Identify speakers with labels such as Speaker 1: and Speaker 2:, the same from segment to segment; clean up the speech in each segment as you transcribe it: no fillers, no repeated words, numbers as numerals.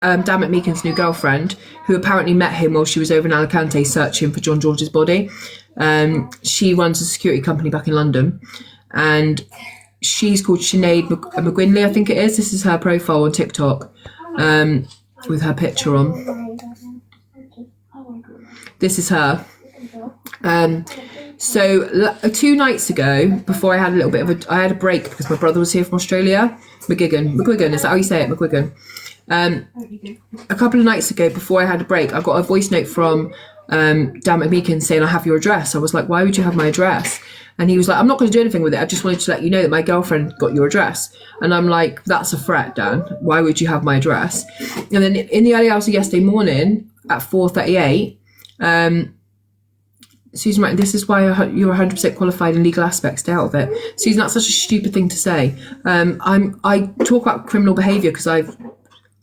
Speaker 1: Dan mcmeekins' new girlfriend, who apparently met him while she was over in Alicante searching for John George's body. She runs a security company back in London, and she's called Sinead McGuinley, I think it is. This is her profile on TikTok, with her picture on. This is her. So 2 nights ago, before I had a little bit of I had a break because my brother was here from Australia. McGuigan, is that how you say it? McGuigan. A couple of nights ago, before I had a break, I got a voice note from Dan McMeekins saying, I have your address. I was like, why would you have my address? And he was like, I'm not going to do anything with it. I just wanted to let you know that my girlfriend got your address. And I'm like, that's a threat, Dan. Why would you have my address? And then in the early hours of yesterday morning at 4:38, Susan, right, this is why you're 100% qualified in legal aspects to help it. Susan, that's such a stupid thing to say. I talk about criminal behaviour because I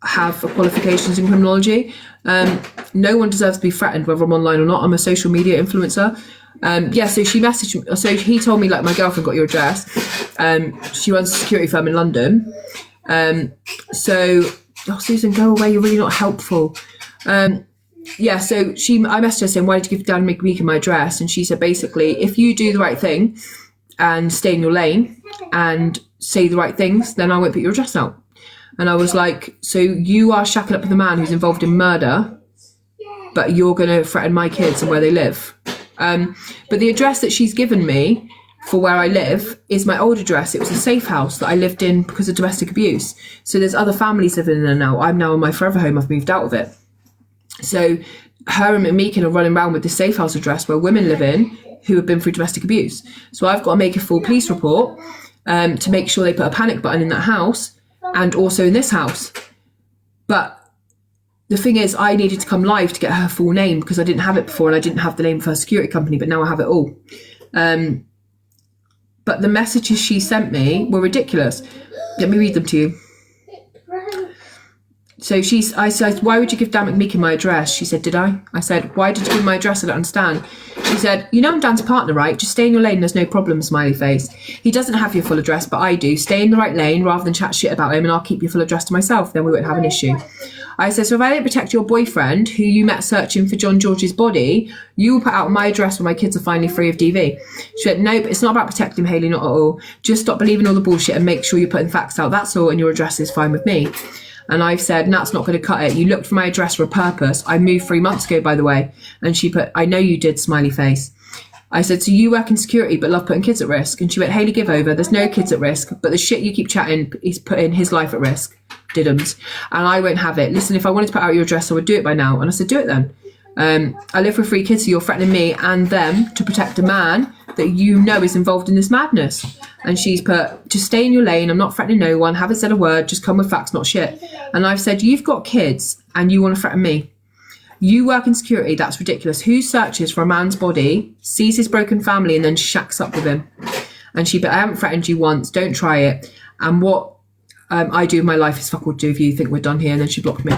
Speaker 1: have qualifications in criminology. No one deserves to be threatened, whether I'm online or not. I'm a social media influencer. So she messaged me. So he told me, like, my girlfriend got your address. She runs a security firm in London. Susan, go away. You're really not helpful. So I messaged her saying, why did you give Dan McMeekin my address? And she said, basically, if you do the right thing and stay in your lane and say the right things, then I won't put your address out. And I was like, so you are shacking up with a man who's involved in murder, but you're going to threaten my kids and where they live. But the address that she's given me for where I live is my old address. It was a safe house that I lived in because of domestic abuse. So there's other families living in there now. I'm now in my forever home. I've moved out of it. So her and McMeekin are running around with the safe house address where women live in who have been through domestic abuse. So I've got to make a full police report to make sure they put a panic button in that house and also in this house. But the thing is, I needed to come live to get her full name because I didn't have it before and I didn't have the name of her security company, but now I have it all. But the messages she sent me were ridiculous. Let me read them to you. So I said, why would you give Dan McMeekin my address? She said, did I? I said, why did you give my address? I don't understand. She said, you know I'm Dan's partner, right? Just stay in your lane, there's no problem, smiley face. He doesn't have your full address, but I do. Stay in the right lane rather than chat shit about him and I'll keep your full address to myself, then we won't have an issue. I said, so if I don't protect your boyfriend, who you met searching for John George's body, you will put out my address when my kids are finally free of DV. She said, nope, it's not about protecting him, Hayley, not at all. Just stop believing all the bullshit and make sure you're putting facts out, that's all, and your address is fine with me. And I've said, that's not going to cut it. You looked for my address for a purpose. I moved 3 months ago, by the way. And she put, I know you did, smiley face. I said, so you work in security but love putting kids at risk? And she went, Hayley, give over. There's no kids at risk, but the shit you keep chatting, he's putting his life at risk. Diddums. And I won't have it. Listen, if I wanted to put out your address, I would do it by now. And I said, do it then. I live with 3 kids, so you're threatening me and them to protect a man that you know is involved in this madness. And she's put, just stay in your lane. I'm not threatening no one. Haven't said a word. Just come with facts, not shit. And I've said, you've got kids and you want to threaten me. You work in security. That's ridiculous. Who searches for a man's body, sees his broken family and then shacks up with him? And she put, I haven't threatened you once. Don't try it. And what I do in my life is fuck all to do if you think we're done here. And then she blocked me.